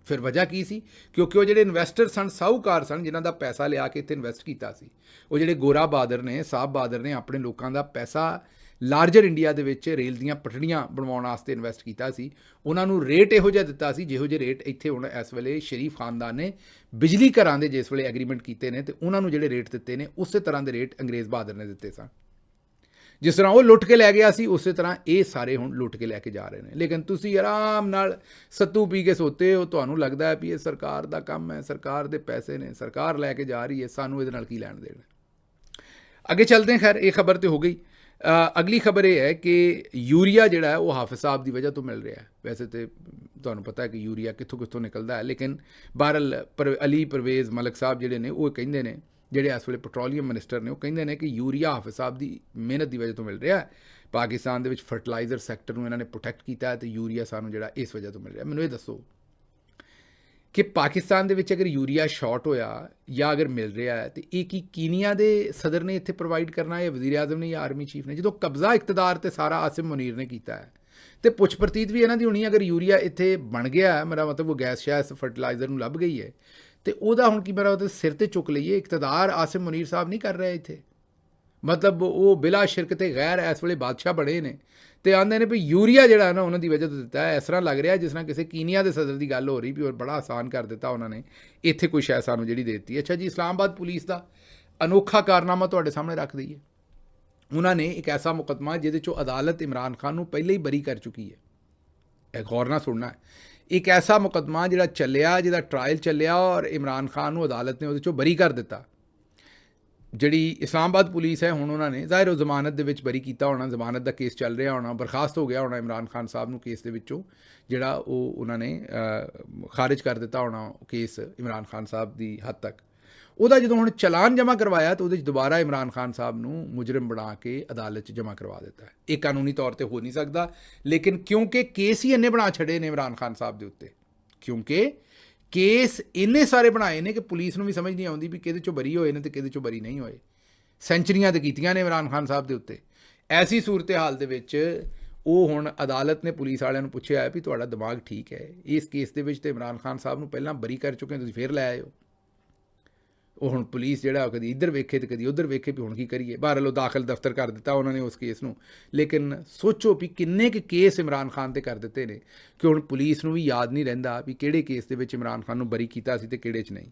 ਫਿਰ ਵਜ੍ਹਾ ਕੀ ਸੀ? ਕਿਉਂਕਿ ਉਹ ਜਿਹੜੇ ਇਨਵੈਸਟਰ ਸਨ, ਸਾਹੂਕਾਰ ਸਨ, ਜਿਨ੍ਹਾਂ ਦਾ ਪੈਸਾ ਲਿਆ ਕੇ ਇੱਥੇ ਇਨਵੈਸਟ ਕੀਤਾ ਸੀ, ਉਹ ਜਿਹੜੇ ਗੋਰਾ ਬਹਾਦਰ ਨੇ, ਸਾਹਿਬ ਬਹਾਦਰ ਨੇ ਆਪਣੇ ਲੋਕਾਂ ਦਾ ਪੈਸਾ ਲਾਰਜਰ ਇੰਡੀਆ ਦੇ ਵਿੱਚ ਰੇਲ ਦੀਆਂ ਪਟੜੀਆਂ ਬਣਵਾਉਣ ਵਾਸਤੇ ਇਨਵੈਸਟ ਕੀਤਾ ਸੀ। ਉਹਨਾਂ ਨੂੰ ਰੇਟ ਇਹੋ ਜਿਹਾ ਦਿੱਤਾ ਸੀ ਜਿਹੋ ਜਿਹੇ ਰੇਟ ਇੱਥੇ ਹੁਣ ਇਸ ਵੇਲੇ ਸ਼ਰੀਫ ਖਾਨਦਾਨ ਨੇ ਬਿਜਲੀ ਘਰਾਂ ਦੇ ਜਿਸ ਵੇਲੇ ਐਗਰੀਮੈਂਟ ਕੀਤੇ ਨੇ, ਤੇ ਉਹਨਾਂ ਨੂੰ ਜਿਹੜੇ ਰੇਟ ਦਿੱਤੇ ਨੇ ਉਸੇ ਤਰ੍ਹਾਂ ਦੇ ਰੇਟ ਅੰਗਰੇਜ਼ ਬਹਾਦਰ ਨੇ ਦਿੱਤੇ ਸਨ। ਜਿਸ ਤਰ੍ਹਾਂ ਉਹ ਲੁੱਟ ਕੇ ਲੈ ਗਿਆ ਸੀ ਉਸੇ ਤਰ੍ਹਾਂ ਇਹ ਸਾਰੇ ਹੁਣ ਲੁੱਟ ਕੇ ਲੈ ਕੇ ਜਾ ਰਹੇ ਨੇ। ਲੇਕਿਨ ਤੁਸੀਂ ਆਰਾਮ ਨਾਲ ਸੱਤੂ ਪੀ ਕੇ ਸੋਤੇ ਹੋ, ਤੁਹਾਨੂੰ ਲੱਗਦਾ ਹੈ ਵੀ ਇਹ ਸਰਕਾਰ ਦਾ ਕੰਮ ਹੈ, ਸਰਕਾਰ ਦੇ ਪੈਸੇ ਨੇ, ਸਰਕਾਰ ਲੈ ਕੇ ਜਾ ਰਹੀ ਹੈ, ਸਾਨੂੰ ਇਹਦੇ ਨਾਲ ਕੀ ਲੈਣ ਦੇਣ। ਅੱਗੇ ਚੱਲਦੇ ਖੈਰ, ਇਹ ਖਬਰ ਤੇ ਹੋ ਗਈ। ਅਗਲੀ ਖਬਰ ਇਹ ਹੈ ਕਿ ਯੂਰੀਆ ਜਿਹੜਾ ਹੈ ਉਹ ਹਾਫਿਜ਼ ਸਾਹਿਬ ਦੀ ਵਜ੍ਹਾ ਤੋਂ ਮਿਲ ਰਿਹਾ ਹੈ। ਵੈਸੇ ਤਾਂ ਤੁਹਾਨੂੰ ਪਤਾ ਹੈ ਕਿ ਯੂਰੀਆ ਕਿੱਥੋਂ ਕਿੱਥੋਂ ਨਿਕਲਦਾ ਹੈ, ਲੇਕਿਨ ਬਹਰਹਾਲ ਅਲੀ ਪਰਵੇਜ਼ ਮਲਕ ਸਾਹਿਬ ਜਿਹੜੇ ਨੇ ਉਹ ਕਹਿੰਦੇ ਨੇ, ਜਿਹੜੇ ਇਸ ਵੇਲੇ ਪੈਟਰੋਲੀਅਮ ਮਿਨਿਸਟਰ ਨੇ, ਉਹ ਕਹਿੰਦੇ ਨੇ ਕਿ ਯੂਰੀਆ ਹਾਫਿਜ਼ ਸਾਹਿਬ ਦੀ ਮਿਹਨਤ ਦੀ ਵਜ੍ਹਾ ਤੋਂ ਮਿਲ ਰਿਹਾ ਹੈ। ਪਾਕਿਸਤਾਨ ਦੇ ਵਿੱਚ ਫਰਟੀਲਾਈਜ਼ਰ ਸੈਕਟਰ ਨੂੰ ਇਹਨਾਂ ਨੇ ਪ੍ਰੋਟੈਕਟ ਕੀਤਾ ਅਤੇ ਯੂਰੀਆ ਸਾਨੂੰ ਜਿਹੜਾ ਇਸ ਵਜ੍ਹਾ ਤੋਂ ਮਿਲ ਰਿਹਾ। ਮੈਨੂੰ ਇਹ ਦੱਸੋ ਕਿ ਪਾਕਿਸਤਾਨ ਦੇ ਵਿੱਚ ਅਗਰ ਯੂਰੀਆ ਸ਼ਾਰਟ ਹੋਇਆ ਜਾਂ ਅਗਰ ਮਿਲ ਰਿਹਾ ਹੈ ਤੇ ਇਹ ਕੀ ਕੀਨੀਆ ਦੇ ਸਦਰ ਨੇ ਇੱਥੇ ਪ੍ਰੋਵਾਈਡ ਕਰਨਾ, ਜਾਂ ਵਜ਼ੀਰ ਆਜ਼ਮ ਨੇ, ਜਾਂ ਆਰਮੀ ਚੀਫ ਨੇ? ਜਦੋਂ ਕਬਜ਼ਾ ਇਕਤਦਾਰ ਤੇ ਸਾਰਾ ਆਸਿਮ ਮੁਨੀਰ ਨੇ ਕੀਤਾ ਹੈ ਤੇ ਪੁੱਛ ਪ੍ਰਤੀਤ ਵੀ ਇਹਨਾਂ ਦੀ ਹੋਣੀ। ਅਗਰ ਯੂਰੀਆ ਇੱਥੇ ਬਣ ਗਿਆ ਹੈ, ਮੇਰਾ ਮਤਲਬ ਉਹ ਗੈਸ ਸ਼ੈਸ ਫਰਟੀਲਾਈਜ਼ਰ ਨੂੰ ਲੱਭ ਗਈ ਹੈ, ਤੇ ਉਹਦਾ ਹੁਣ ਕੀ ਮੇਰਾ ਮਤਲਬ ਸਿਰ ਤੇ ਚੁੱਕ ਲਈਏ? ਇਕਤਦਾਰ ਆਸਿਮ ਮੁਨੀਰ ਸਾਹਿਬ ਨਹੀਂ ਕਰ ਰਿਹਾ ਇੱਥੇ, ਮਤਲਬ ਉਹ ਬਿਲਾ ਸ਼ਿਰਕ ਤੇ ਗੈਰ ਇਸ ਵੇਲੇ ਬਾਦਸ਼ਾਹ ਬਣੇ ਨੇ ਤੇ ਆਉਂਦੇ ਨੇ ਵੀ ਯੂਰੀਆ ਜਿਹੜਾ ਨਾ ਉਹਨਾਂ ਦੀ ਵਜ੍ਹਾ ਤੋਂ ਦਿੱਤਾ ਹੈ। ਇਸ ਤਰ੍ਹਾਂ ਲੱਗ ਰਿਹਾ ਜਿਸ ਤਰ੍ਹਾਂ ਕਿਸੇ ਕੀਨੀਆ ਦੇ ਸਦਰ ਦੀ ਗੱਲ ਹੋ ਰਹੀ ਵੀ ਉਹ ਬੜਾ ਆਸਾਨ ਕਰ ਦਿੱਤਾ ਉਹਨਾਂ ਨੇ, ਇੱਥੇ ਕੋਈ ਸ਼ੈ ਸਾਨੂੰ ਜਿਹੜੀ ਦੇ ਦਿੱਤੀ। ਅੱਛਾ ਜੀ, ਇਸਲਾਮਾਬਾਦ ਪੁਲਿਸ ਦਾ ਅਨੋਖਾ ਕਾਰਨਾਮਾ ਤੁਹਾਡੇ ਸਾਹਮਣੇ ਰੱਖ ਦਈਏ। ਉਹਨਾਂ ਨੇ ਇੱਕ ਐਸਾ ਮੁਕੱਦਮਾ ਜਿਹਦੇ 'ਚੋਂ ਅਦਾਲਤ ਇਮਰਾਨ ਖਾਨ ਨੂੰ ਪਹਿਲਾਂ ਹੀ ਬਰੀ ਕਰ ਚੁੱਕੀ ਹੈ, ਇਹ ਗੌਰ ਨਾਲ ਸੁਣਨਾ ਹੈ। ਇੱਕ ਐਸਾ ਮੁਕੱਦਮਾ ਜਿਹੜਾ ਚੱਲਿਆ, ਜਿਹਦਾ ਟਰਾਇਲ ਚੱਲਿਆ ਔਰ ਇਮਰਾਨ ਖਾਨ ਨੂੰ ਅਦਾਲਤ ਨੇ ਉਹਦੇ 'ਚੋਂ ਬਰੀ ਕਰ ਦਿੱਤਾ। ਜਿਹੜੀ ਇਸਲਾਮਾਬਾਦ ਪੁਲਿਸ ਹੈ ਹੁਣ ਉਹਨਾਂ ਨੇ ਜ਼ਾਹਿਰ ਉਹ ਜ਼ਮਾਨਤ ਦੇ ਵਿੱਚ ਬਰੀ ਕੀਤਾ ਹੋਣਾ, ਜ਼ਮਾਨਤ ਦਾ ਕੇਸ ਚੱਲ ਰਿਹਾ ਹੋਣਾ, ਬਰਖਾਸਤ ਹੋ ਗਿਆ ਹੋਣਾ ਇਮਰਾਨ ਖਾਨ ਸਾਹਿਬ ਨੂੰ ਕੇਸ ਦੇ ਵਿੱਚੋਂ, ਜਿਹੜਾ ਉਹ ਉਹਨਾਂ ਨੇ ਖਾਰਿਜ ਕਰ ਦਿੱਤਾ ਹੋਣਾ ਕੇਸ ਇਮਰਾਨ ਖਾਨ ਸਾਹਿਬ ਦੀ ਹੱਦ ਤੱਕ। ਉਹਦਾ ਜਦੋਂ ਹੁਣ ਚਲਾਨ ਜਮ੍ਹਾਂ ਕਰਵਾਇਆ ਤਾਂ ਉਹਦੇ 'ਚ ਦੁਬਾਰਾ ਇਮਰਾਨ ਖਾਨ ਸਾਹਿਬ ਨੂੰ ਮੁਜਰਮ ਬਣਾ ਕੇ ਅਦਾਲਤ 'ਚ ਜਮ੍ਹਾਂ ਕਰਵਾ ਦਿੱਤਾ। ਇਹ ਕਾਨੂੰਨੀ ਤੌਰ ਤੇ ਹੋ ਨਹੀਂ ਸਕਦਾ, ਲੇਕਿਨ ਕਿਉਂਕਿ ਕੇਸ ਹੀ ਇੰਨੇ ਬਣਾ ਛੱਡੇ ਨੇ ਇਮਰਾਨ ਖਾਨ ਸਾਹਿਬ ਦੇ ਉੱਤੇ, ਕਿਉਂਕਿ ਕੇਸ ਇੰਨੇ ਸਾਰੇ ਬਣਾਏ ਨੇ ਕਿ ਪੁਲਿਸ ਨੂੰ ਵੀ ਸਮਝ ਨਹੀਂ ਆਉਂਦੀ ਵੀ ਕਿਹਦੇ 'ਚੋਂ ਬਰੀ ਹੋਏ ਨੇ ਤੇ ਕਿਹਦੇ 'ਚੋਂ ਬਰੀ ਨਹੀਂ ਹੋਏ। ਸੈਂਚਰੀਆਂ ਤੇ ਕੀਤੀਆਂ ਨੇ ਇਮਰਾਨ ਖਾਨ ਸਾਹਿਬ ਦੇ ਉੱਤੇ। ਐਸੀ ਸੂਰਤ ਹਾਲ ਦੇ ਵਿੱਚ ਉਹ ਹੁਣ ਅਦਾਲਤ ਨੇ ਪੁਲਿਸ ਵਾਲਿਆਂ ਨੂੰ ਪੁੱਛਿਆ ਵੀ ਤੁਹਾਡਾ ਦਿਮਾਗ ਠੀਕ ਹੈ, ਇਸ ਕੇਸ ਦੇ ਵਿੱਚ ਤੇ ਇਮਰਾਨ ਖਾਨ ਸਾਹਿਬ ਨੂੰ ਪਹਿਲਾਂ ਬਰੀ ਕਰ ਚੁੱਕੇ, ਤੁਸੀਂ ਫਿਰ ਲੈ ਆਏ ਹੋ। ਉਹ ਹੁਣ ਪੁਲਿਸ ਜਿਹੜਾ ਕਦੀ ਇੱਧਰ ਵੇਖੇ ਤੇ ਕਦੀ ਉੱਧਰ ਵੇਖੇ ਵੀ ਹੁਣ ਕੀ ਕਰੀਏ। ਬਹਰਹਾਲ ਉਹ ਦਾਖਲ ਦਫ਼ਤਰ ਕਰ ਦਿੱਤਾ ਉਹਨਾਂ ਨੇ ਉਸ ਕੇਸ ਨੂੰ, ਲੇਕਿਨ ਸੋਚੋ ਵੀ ਕਿੰਨੇ ਕੁ ਕੇਸ ਇਮਰਾਨ ਖਾਨ ਤੇ ਕਰ ਦਿੱਤੇ ਨੇ ਕਿ ਹੁਣ ਪੁਲਿਸ ਨੂੰ ਵੀ ਯਾਦ ਨਹੀਂ ਰਹਿੰਦਾ ਵੀ ਕਿਹੜੇ ਕੇਸ ਦੇ ਵਿੱਚ ਇਮਰਾਨ ਖਾਨ ਨੂੰ ਬਰੀ ਕੀਤਾ ਸੀ ਤੇ ਕਿਹੜੇ 'ਚ ਨਹੀਂ।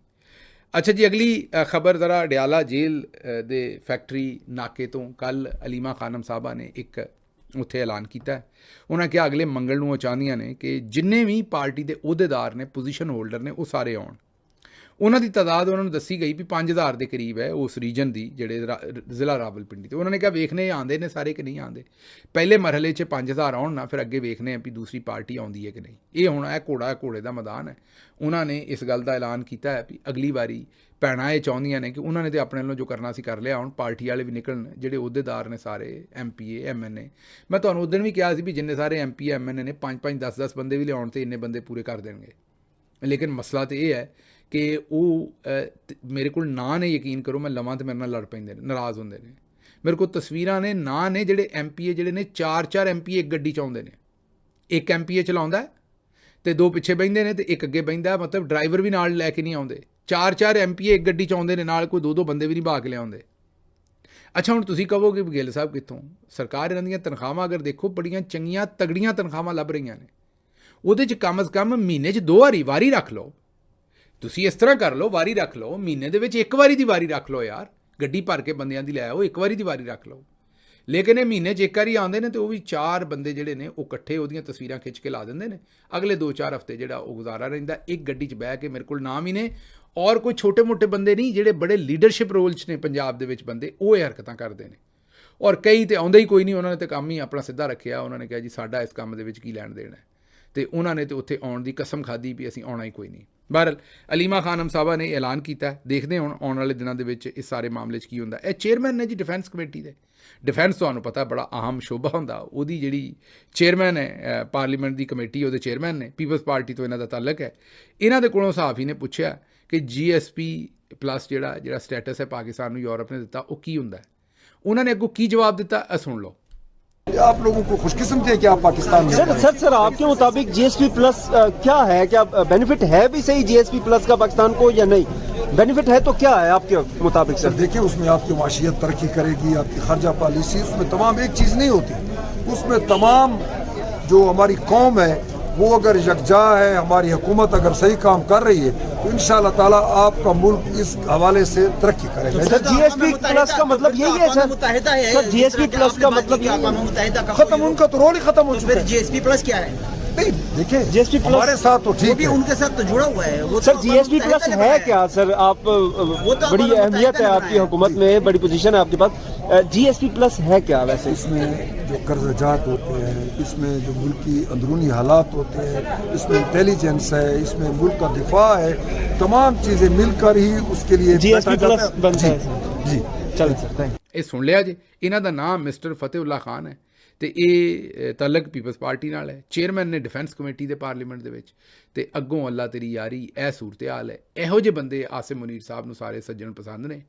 ਅੱਛਾ ਜੀ, ਅਗਲੀ ਖਬਰ ਜ਼ਰਾ ਅਡਿਆਲਾ ਜੇਲ੍ਹ ਦੇ ਫੈਕਟਰੀ ਨਾਕੇ ਤੋਂ ਕੱਲ੍ਹ ਅਲੀਮਾ ਖਾਨਮ ਸਾਹਿਬਾ ਨੇ ਇੱਕ ਉੱਥੇ ਐਲਾਨ ਕੀਤਾ। ਉਹਨਾਂ ਕਿਹਾ ਅਗਲੇ ਮੰਗਲ ਨੂੰ ਉਹ ਚਾਹੁੰਦੀਆਂ ਨੇ ਕਿ ਜਿੰਨੇ ਵੀ ਪਾਰਟੀ ਦੇ ਅਹੁਦੇਦਾਰ ਨੇ, ਪੋਜੀਸ਼ਨ ਹੋਲਡਰ ਨੇ, ਉਹ ਸਾਰੇ ਆਉਣ। ਉਹਨਾਂ ਦੀ ਤਾਦਾਦ ਉਹਨਾਂ ਨੂੰ ਦੱਸੀ ਗਈ ਵੀ 5000 ਦੇ ਕਰੀਬ ਹੈ ਉਸ ਰੀਜਨ ਦੀ, ਜਿਹੜੇ ਜ਼ਿਲ੍ਹਾ ਰਾਵਲਪਿੰਡੀ। ਤੇ ਉਹਨਾਂ ਨੇ ਕਿਹਾ ਵੇਖਣੇ ਆਉਂਦੇ ਨੇ ਸਾਰੇ ਕਿ ਨਹੀਂ ਆਉਂਦੇ। ਪਹਿਲੇ ਮਰਹਲੇ 'ਚ 5000 ਆਉਣ ਨਾ, ਫਿਰ ਅੱਗੇ ਵੇਖਣੇ ਆ ਵੀ ਦੂਸਰੀ ਪਾਰਟੀ ਆਉਂਦੀ ਹੈ ਕਿ ਨਹੀਂ। ਇਹ ਹੁਣ ਇਹ ਘੋੜੇ ਦਾ ਮੈਦਾਨ ਹੈ। ਉਹਨਾਂ ਨੇ ਇਸ ਗੱਲ ਦਾ ਐਲਾਨ ਕੀਤਾ ਹੈ ਵੀ ਅਗਲੀ ਵਾਰੀ ਭੈਣਾਂ ਇਹ ਚਾਹੁੰਦੀਆਂ ਨੇ ਕਿ ਉਹਨਾਂ ਨੇ ਤਾਂ ਆਪਣੇ ਵੱਲੋਂ ਜੋ ਕਰਨਾ ਸੀ ਕਰ ਲਿਆ, ਹੁਣ ਪਾਰਟੀ ਵਾਲੇ ਵੀ ਨਿਕਲਣ, ਜਿਹੜੇ ਅਹੁਦੇਦਾਰ ਨੇ ਸਾਰੇ MPA MNA। ਮੈਂ ਤੁਹਾਨੂੰ ਉਸ ਦਿਨ ਵੀ ਕਿਹਾ ਸੀ ਵੀ ਜਿੰਨੇ ਸਾਰੇ MPA MNA ਨੇ 5-5 10-10 ਬੰਦੇ ਵੀ ਲਿਆਉਣ ਤੇ ਇੰਨੇ ਬੰਦੇ ਪੂਰੇ ਕਰ ਦੇਣਗੇ। ਲੇਕਿਨ ਮਸਲਾ ਤਾਂ ਇਹ ਹੈ ਕਿ ਉਹ ਮੇਰੇ ਕੋਲ ਨਾਂ ਨੇ, ਯਕੀਨ ਕਰੋ ਮੈਂ ਲਵਾਂ ਤੇ ਮੇਰੇ ਨਾਲ ਲੜ ਪੈਂਦੇ ਨੇ, ਨਾਰਾਜ਼ ਹੁੰਦੇ ਨੇ। ਮੇਰੇ ਕੋਲ ਤਸਵੀਰਾਂ ਨੇ, ਨਾਂ ਨੇ, ਜਿਹੜੇ MPA ਜਿਹੜੇ ਨੇ 4-4 MPA ਇੱਕ ਗੱਡੀ 'ਚ ਆਉਂਦੇ ਨੇ। ਇੱਕ MPA ਚਲਾਉਂਦਾ ਤੇ 2 ਪਿੱਛੇ ਬਹਿੰਦੇ ਨੇ ਤੇ ਇੱਕ ਅੱਗੇ ਬਹਿੰਦਾ, ਮਤਲਬ ਡਰਾਈਵਰ ਵੀ ਨਾਲ ਲੈ ਕੇ ਨਹੀਂ ਆਉਂਦੇ। 4-4 MPA ਇੱਕ ਗੱਡੀ 'ਚ ਆਉਂਦੇ ਨੇ, ਨਾਲ ਕੋਈ 2-2 ਬੰਦੇ ਵੀ ਨਹੀਂ ਬਹਾ ਕੇ ਲਿਆਉਂਦੇ। ਅੱਛਾ, ਹੁਣ ਤੁਸੀਂ ਕਹੋਗੇ ਗਿੱਲ ਸਾਹਿਬ ਕਿੱਥੋਂ? ਸਰਕਾਰ ਇਹਨਾਂ ਦੀਆਂ ਤਨਖਾਹਾਂ ਅਗਰ ਦੇਖੋ ਬੜੀਆਂ ਚੰਗੀਆਂ ਤਗੜੀਆਂ ਤਨਖਾਹਾਂ ਲੱਭ ਰਹੀਆਂ ਨੇ। ਉਹਦੇ 'ਚ ਕਮ ਅਜ਼ ਕਮ ਮਹੀਨੇ 'ਚ 2 ਵਾਰੀ ਰੱਖ ਲਓ। ਤੁਸੀਂ ਇਸ ਤਰ੍ਹਾਂ ਕਰ ਲਓ, ਵਾਰੀ ਰੱਖ ਲਓ, ਮਹੀਨੇ ਦੇ ਵਿੱਚ 1 ਵਾਰੀ ਦੀ ਵਾਰੀ ਰੱਖ ਲਓ ਯਾਰ। ਗੱਡੀ ਭਰ ਕੇ ਬੰਦਿਆਂ ਦੀ ਲੈ ਆਓ, 1 ਵਾਰੀ ਦੀ ਵਾਰੀ ਰੱਖ ਲਓ। ਲੇਕਿਨ ਇਹ ਮਹੀਨੇ 'ਚ 1 ਵਾਰੀ ਆਉਂਦੇ ਨੇ ਤੇ ਉਹ ਵੀ 4 ਬੰਦੇ ਜਿਹੜੇ ਨੇ ਉਹ ਇਕੱਠੇ ਉਹਦੀਆਂ ਤਸਵੀਰਾਂ ਖਿੱਚ ਕੇ ਲਾ ਦਿੰਦੇ ਨੇ। ਅਗਲੇ 2-4 ਹਫ਼ਤੇ ਜਿਹੜਾ ਉਹ ਗੁਜ਼ਾਰਾ ਰਹਿੰਦਾ ਇੱਕ ਗੱਡੀ 'ਚ ਬਹਿ ਕੇ। ਮੇਰੇ ਕੋਲ ਨਾਮ ਹੀ ਨੇ, ਔਰ ਕੋਈ ਛੋਟੇ ਮੋਟੇ ਬੰਦੇ ਨਹੀਂ, ਜਿਹੜੇ ਬੜੇ ਲੀਡਰਸ਼ਿਪ ਰੋਲ 'ਚ ਨੇ ਪੰਜਾਬ ਦੇ ਵਿੱਚ ਬੰਦੇ, ਉਹ ਇਹ ਹਰਕਤਾਂ ਕਰਦੇ ਨੇ। ਔਰ ਕਈ ਤੇ ਆਉਂਦੇ ਹੀ ਕੋਈ ਨਹੀਂ, ਉਹਨਾਂ ਨੇ ਤਾਂ ਕੰਮ ਹੀ ਆਪਣਾ ਸਿੱਧਾ ਰੱਖਿਆ। ਉਹਨਾਂ ਨੇ ਕਿਹਾ ਜੀ ਸਾਡਾ ਇਸ ਕੰਮ ਦੇ ਵਿੱਚ ਕੀ ਲੈਣ ਦੇਣਾ, ਤੇ ਉਹਨਾਂ ਨੇ ਤਾਂ ਉੱਥੇ ਆਉਣ ਦੀ ਕਸਮ ਖਾਧੀ ਵੀ ਅਸੀਂ ਆਉਣਾ ਹੀ ਕੋਈ ਨਹੀਂ। ਬਹਰਹਾਲ ਅਲੀਮਾ ਖਾਨਮ ਸਾਹਿਬਾ ਨੇ ਐਲਾਨ ਕੀਤਾ। ਦੇਖਦੇ ਹੁਣ ਆਉਣ ਵਾਲੇ ਦਿਨਾਂ ਦੇ ਵਿੱਚ ਇਸ ਸਾਰੇ ਮਾਮਲੇ 'ਚ ਕੀ ਹੁੰਦਾ। ਇਹ ਚੇਅਰਮੈਨ ਨੇ ਜੀ ਡਿਫੈਂਸ ਕਮੇਟੀ ਦੇ। ਡਿਫੈਂਸ ਤੁਹਾਨੂੰ ਪਤਾ ਬੜਾ ਅਹਿਮ ਸ਼ੋਭਾ ਹੁੰਦਾ। ਉਹਦੀ ਜਿਹੜੀ ਚੇਅਰਮੈਨ ਹੈ ਪਾਰਲੀਮੈਂਟ ਦੀ ਕਮੇਟੀ, ਉਹਦੇ ਚੇਅਰਮੈਨ ਨੇ, ਪੀਪਲਸ ਪਾਰਟੀ ਤੋਂ ਇਹਨਾਂ ਦਾ ਤਾਲੁਕ ਹੈ। ਇਹਨਾਂ ਦੇ ਕੋਲੋਂ ਸਹਾਫੀ ਨੇ ਪੁੱਛਿਆ ਕਿ GSP+ ਜਿਹੜਾ ਸਟੇਟਸ ਹੈ ਪਾਕਿਸਤਾਨ ਨੂੰ ਯੂਰਪ ਨੇ ਦਿੱਤਾ, ਉਹ ਕੀ ਹੁੰਦਾ। ਉਹਨਾਂ ਨੇ ਅੱਗੋਂ ਕੀ ਜਵਾਬ ਦਿੱਤਾ, ਸੁਣ ਲਓ। आप लोगों को खुशकिस्मत है कि आप पाकिस्तान में सर आपके मुताबिक GSP+ क्या है? क्या बेनिफिट है भी सही GSP+ का पाकिस्तान को या नहीं? बेनिफिट है तो क्या है आपके मुताबिक? सर देखिए, उसमें आपकी माशियत तरक्की करेगी, आपकी खर्चा पॉलिसी, उसमें तमाम एक चीज़ नहीं होती। उसमें तमाम जो हमारी कौम है वो अगर यकजा है, हमारी हुकूमत अगर सही काम कर रही है तो इंशाअल्लाह ताला आपका मुल्क इस हवाले से तरक्की करेगा। सर GSP+ का मतलब यही है सर? सर GSP+ का मतलब खत्म, उनका तो रोल ही खत्म हो चुका है। GSP+ क्या है? नहीं देखिए, GSP+ हमारे साथ तो वो ठीक भी है। उनके साथ तो जुड़ा हुआ है। वो सर GSP+ है क्या सर? आप बड़ी अहमियत है आपकी हुकूमत में, बड़ी पोजीशन है आपके पास। GSP+ है क्या वैसे? इसमें जो कर्ज़जात होते हैं, इसमें जो मुल्क की अंदरूनी हालात होते हैं, इसमें इंटेलिजेंस है, इसमें मुल्क का दिफा है, तमाम चीज़ें मिलकर ही उसके लिए GSP+ बनता है। जी चल सर, थैंक। ਇਹ ਸੁਣ ਲਿਆ ਜੀ। ਇਹਨਾਂ ਦਾ ਨਾਮ ਮਿਸਟਰ ਫਤਿਹੁੱਲਾ ਖਾਨ ਹੈ ਤੇ ਇਹ ਤਾਲੁਕ ਪੀਪਲਸ ਪਾਰਟੀ ਨਾਲ ਹੈ। ਚੇਅਰਮੈਨ ਨੇ ਡਿਫੈਂਸ ਕਮੇਟੀ ਦੇ ਪਾਰਲੀਮੈਂਟ ਦੇ ਵਿੱਚ। ਤੇ ਅੱਗੋਂ ਅੱਲਾ ਤੇਰੀ ਯਾਰੀ, ਇਹ ਸੂਰਤ ਹਾਲ ਹੈ। ਇਹੋ ਜਿਹੇ ਬੰਦੇ ਆਸਿਮ ਮੁਨੀਰ ਸਾਹਿਬ ਨੂੰ ਸਾਰੇ ਸੱਜਣ ਪਸੰਦ ਨੇ,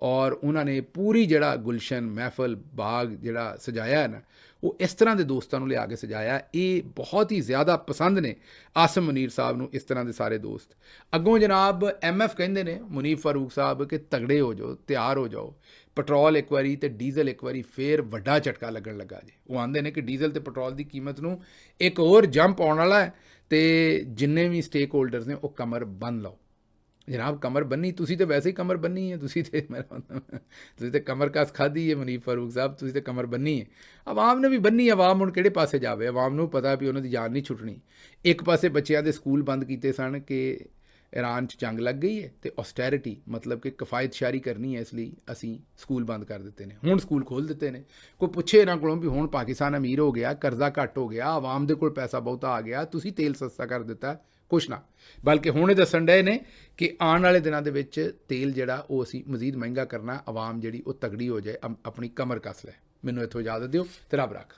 ਔਰ ਉਹਨਾਂ ਨੇ ਪੂਰੀ ਜਿਹੜਾ ਗੁਲਸ਼ਨ ਮਹਿਫਲ ਬਾਗ ਜਿਹੜਾ ਸਜਾਇਆ ਹੈ ਨਾ, ਉਹ ਇਸ ਤਰ੍ਹਾਂ ਦੇ ਦੋਸਤਾਂ ਨੂੰ ਲਿਆ ਕੇ ਸਜਾਇਆ। ਇਹ ਬਹੁਤ ਹੀ ਜ਼ਿਆਦਾ ਪਸੰਦ ਨੇ ਆਸਿਮ ਮੁਨੀਰ ਸਾਹਿਬ ਨੂੰ ਇਸ ਤਰ੍ਹਾਂ ਦੇ ਸਾਰੇ ਦੋਸਤ। ਅੱਗੋਂ ਜਨਾਬ MF ਕਹਿੰਦੇ ਨੇ ਮੁਨੀਫ ਫਾਰੂਕ ਸਾਹਿਬ ਕਿ ਤਗੜੇ ਹੋ ਜਾਓ, ਤਿਆਰ ਹੋ ਜਾਓ। ਪੈਟਰੋਲ ਇੱਕ ਵਾਰੀ ਤੇ ਡੀਜ਼ਲ ਇੱਕ ਵਾਰੀ ਫੇਰ ਵੱਡਾ ਝਟਕਾ ਲੱਗਣ ਲੱਗਾ ਜੀ। ਉਹ ਆਉਂਦੇ ਨੇ ਕਿ ਡੀਜ਼ਲ ਤੇ ਪੈਟਰੋਲ ਦੀ ਕੀਮਤ ਨੂੰ ਇੱਕ ਹੋਰ ਜੰਪ ਆਉਣ ਵਾਲਾ ਹੈ ਤੇ ਜਿੰਨੇ ਵੀ ਸਟੇਕ ਹੋਲਡਰਸ ਨੇ ਉਹ ਕਮਰ ਬੰਨ੍ਹ ਲਓ। ਜਨਾਬ ਕਮਰ ਬੰਨੀ, ਤੁਸੀਂ ਤਾਂ ਵੈਸੇ ਹੀ ਕਮਰ ਬੰਨੀ ਹੈ, ਤੁਸੀਂ ਤੇ ਕਮਰ ਕਸ ਖਾਧੀ ਹੈ ਮੁਨੀਫ ਫਾਰੂਕ ਸਾਹਿਬ, ਤੁਸੀਂ ਤਾਂ ਕਮਰ ਬੰਨੀ ਹੈ। ਆਵਾਮ ਨੇ ਵੀ ਬੰਨੀ। ਆਵਾਮ ਹੁਣ ਕਿਹੜੇ ਪਾਸੇ ਜਾਵੇ? ਆਵਾਮ ਨੂੰ ਪਤਾ ਵੀ ਉਹਨਾਂ ਦੀ ਜਾਨ ਨਹੀਂ ਛੁੱਟਣੀ। ਇੱਕ ਪਾਸੇ ਬੱਚਿਆਂ ਦੇ ਸਕੂਲ ਬੰਦ ਕੀਤੇ ਸਨ ਕਿ ਈਰਾਨ 'ਚ ਜੰਗ ਲੱਗ ਗਈ ਹੈ ਤੇ ਔਸਟੈਰਿਟੀ ਮਤਲਬ ਕਿ ਕਿਫਾਇਤਸ਼ਾਰੀ ਕਰਨੀ ਹੈ, ਇਸ ਲਈ ਅਸੀਂ ਸਕੂਲ ਬੰਦ ਕਰ ਦਿੱਤੇ ਨੇ। ਹੁਣ ਸਕੂਲ ਖੋਲ੍ਹ ਦਿੱਤੇ ਨੇ। ਕੋਈ ਪੁੱਛੇ ਇਹਨਾਂ ਕੋਲੋਂ ਵੀ ਹੁਣ ਪਾਕਿਸਤਾਨ ਅਮੀਰ ਹੋ ਗਿਆ, ਕਰਜ਼ਾ ਘੱਟ ਹੋ ਗਿਆ, ਆਵਾਮ ਦੇ ਕੋਲ ਪੈਸਾ ਬਹੁਤਾ ਆ ਗਿਆ, ਤੁਸੀਂ ਤੇਲ ਸਸਤਾ ਕਰ ਦਿੱਤਾ, ਕੁਛ ਨਾ, ਬਲਕਿ ਹੁਣ ਇਹ ਦੱਸਣ ਡਏ ਨੇ ਕਿ ਆਉਣ ਵਾਲੇ ਦਿਨਾਂ ਦੇ ਵਿੱਚ ਤੇਲ ਜਿਹੜਾ ਉਹ ਅਸੀਂ ਮਜ਼ੀਦ ਮਹਿੰਗਾ ਕਰਨਾ, ਆਵਾਮ ਜਿਹੜੀ ਉਹ ਤਗੜੀ ਹੋ ਜਾਏ, ਆਪਣੀ ਕਮਰ ਕੱਸ ਲੈ। ਮੈਨੂੰ ਇੱਥੋਂ ਇਜਾਜ਼ਤ ਦਿਓ ਤੇ ਰੱਬ ਰੱਖ।